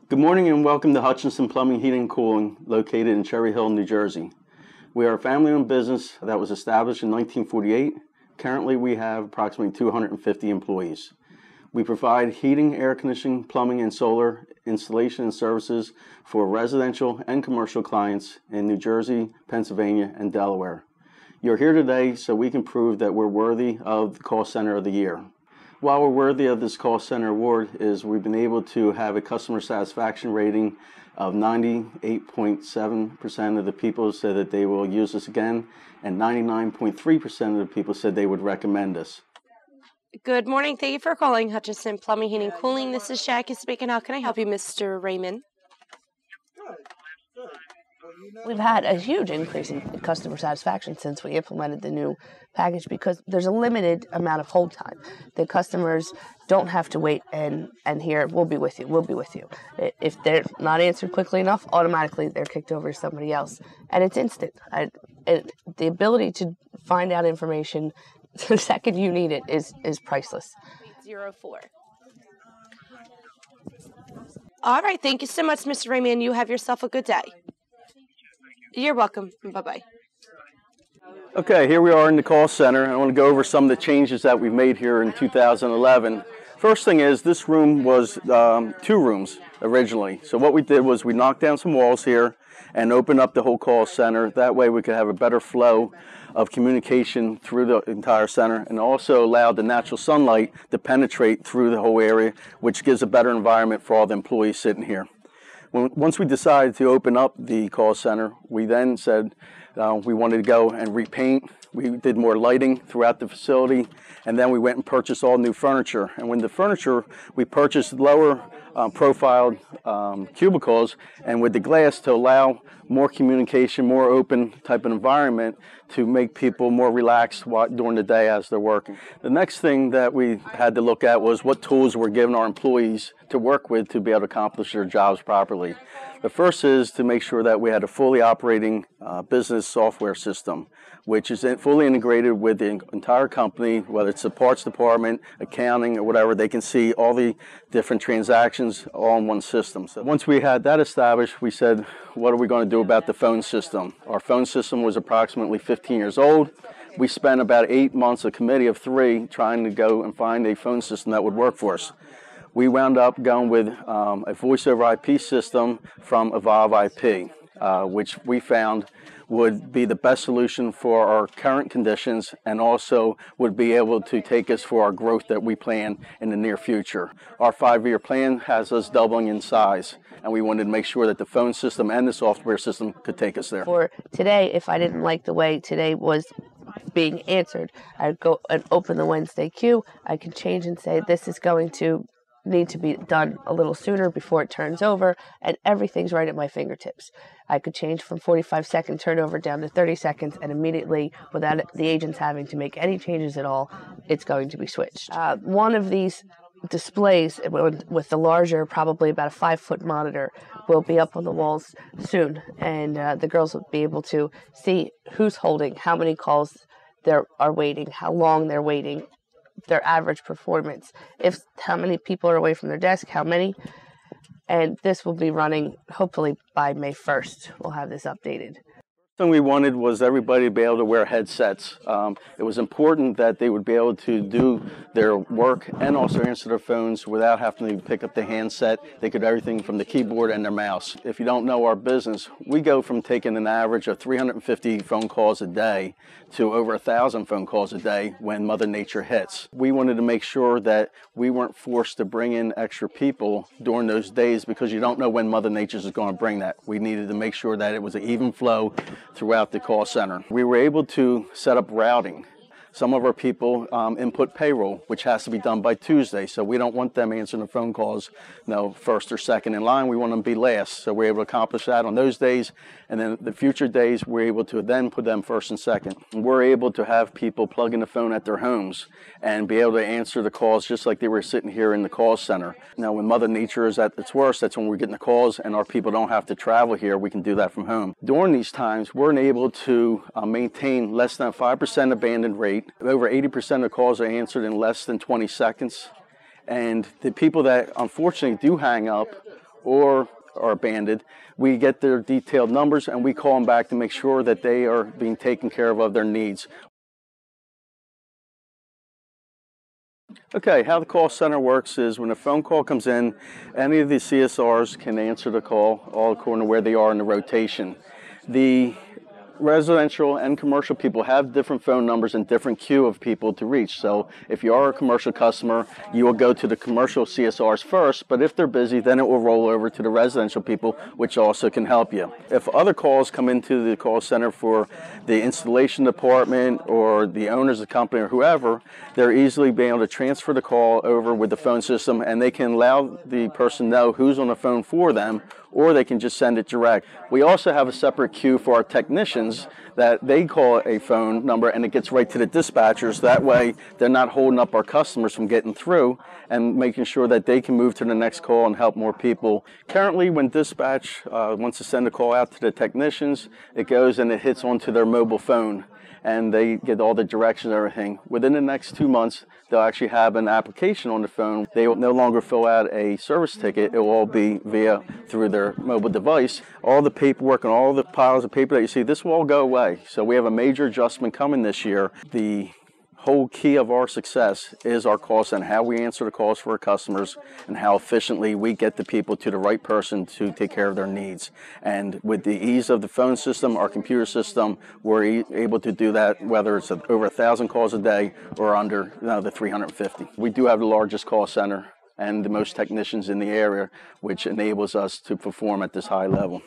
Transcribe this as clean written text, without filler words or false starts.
Good morning and welcome to Hutchinson Plumbing, Heating and Cooling, located in Cherry Hill, New Jersey. We are a family-owned business that was established in 1948. Currently, we have approximately 250 employees. We provide heating, air conditioning, plumbing, and solar installation and services for residential and commercial clients in New Jersey, Pennsylvania, and Delaware. You're here today so we can prove that we're worthy of the Call Center of the Year. While we're worthy of this Call Center Award is we've been able to have a customer satisfaction rating of 98.7% of the people said that they will use us again, and 99.3% of the people said they would recommend us. Good morning. Thank you for calling Hutchinson Plumbing, Heating, and Cooling. This is Jackie speaking. How can I help you, Mr. Raymond? We've had a huge increase in customer satisfaction since we implemented the new package because there's a limited amount of hold time. The customers don't have to wait and hear, we'll be with you. If they're not answered quickly enough, automatically they're kicked over to somebody else. And it's instant. The ability to find out information the second you need it is priceless. 04. All right. Thank you so much, Mr. Raymond. You have yourself a good day. You're welcome. Bye-bye. Okay, here we are in the call center. I want to go over some of the changes that we've made here in 2011. First thing is, this room was 2 rooms originally. So what we did was we knocked down some walls here and opened up the whole call center. That way we could have a better flow of communication through the entire center, and also allowed the natural sunlight to penetrate through the whole area, which gives a better environment for all the employees sitting here. Once we decided to open up the call center, we then said we wanted to go and repaint. We did more lighting throughout the facility, and then we went and purchased all new furniture. And with the furniture, we purchased lower profiled cubicles, and with the glass to allow more communication, more open type of environment to make people more relaxed during the day as they're working. The next thing that we had to look at was what tools we're giving our employees to work with to be able to accomplish their jobs properly. The first is to make sure that we had a fully operating business software system, which is fully integrated with the entire company, whether it's the parts department, accounting, or whatever. They can see all the different transactions all in one system. So once we had that established, we said, what are we going to do about the phone system? Our phone system was approximately 15 years old. We spent about 8 months, a committee of 3, trying to go and find a phone system that would work for us. We wound up going with a voice over IP system from Evolve IP, which we found would be the best solution for our current conditions, and also would be able to take us for our growth that we plan in the near future. Our 5-year plan has us doubling in size, and we wanted to make sure that the phone system and the software system could take us there. For today, if I didn't like the way today was being answered, I'd go and open the Wednesday queue. I could change and say, this is going to need to be done a little sooner before it turns over, and everything's right at my fingertips. I could change from 45-second turnover down to 30 seconds, and immediately, without the agents having to make any changes at all, it's going to be switched. One of these displays with the larger, probably about a 5-foot monitor, will be up on the walls soon, and the girls will be able to see who's holding, how many calls they are waiting, how long they're waiting, their average performance, how many people are away from their desk, how many, and this will be running hopefully by May 1st. We'll have this updated. The thing we wanted was everybody to be able to wear headsets. It was important that they would be able to do their work and also answer their phones without having to pick up the handset. They could do everything from the keyboard and their mouse. If you don't know our business, we go from taking an average of 350 phone calls a day to over 1,000 phone calls a day when Mother Nature hits. We wanted to make sure that we weren't forced to bring in extra people during those days, because you don't know when Mother Nature is going to bring that. We needed to make sure that it was an even flow throughout the call center. We were able to set up routing. Some of our people input payroll, which has to be done by Tuesday, so we don't want them answering the phone calls, first or second in line. We want them to be last, so we're able to accomplish that on those days, and then the future days we're able to then put them first and second. We're able to have people plug in the phone at their homes and be able to answer the calls just like they were sitting here in the call center. Now, when Mother Nature is at its worst, that's when we're getting the calls, and our people don't have to travel here. We can do that from home. During these times, we're able to maintain less than a 5% abandoned rate. Over 80% of calls are answered in less than 20 seconds. And the people that unfortunately do hang up, or are abandoned, we get their detailed numbers and we call them back to make sure that they are being taken care of their needs. Okay, how the call center works is when a phone call comes in, any of the CSRs can answer the call, all according to where they are in the rotation. The residential and commercial people have different phone numbers and different queue of people to reach. So if you are a commercial customer, you will go to the commercial CSRs first, but if they're busy, then it will roll over to the residential people, which also can help you. If other calls come into the call center for the installation department or the owners of the company or whoever, they're easily being able to transfer the call over with the phone system, and they can allow the person know who's on the phone for them, or they can just send it direct. We also have a separate queue for our technicians that they call a phone number and it gets right to the dispatchers. That way they're not holding up our customers from getting through and making sure that they can move to the next call and help more people. Currently, when dispatch wants to send a call out to the technicians, it goes and it hits onto their mobile phone and they get all the directions and everything. Within the next 2 months, they'll actually have an application on the phone. They will no longer fill out a service ticket. It will all be through their mobile device. All the paperwork and all the piles of paper that you see, this will all go away. So we have a major adjustment coming this year. The whole key of our success is our call center, how we answer the calls for our customers and how efficiently we get the people to the right person to take care of their needs. And with the ease of the phone system, our computer system, we're able to do that whether it's over 1,000 calls a day or under the 350. We do have the largest call center and the most technicians in the area, which enables us to perform at this high level.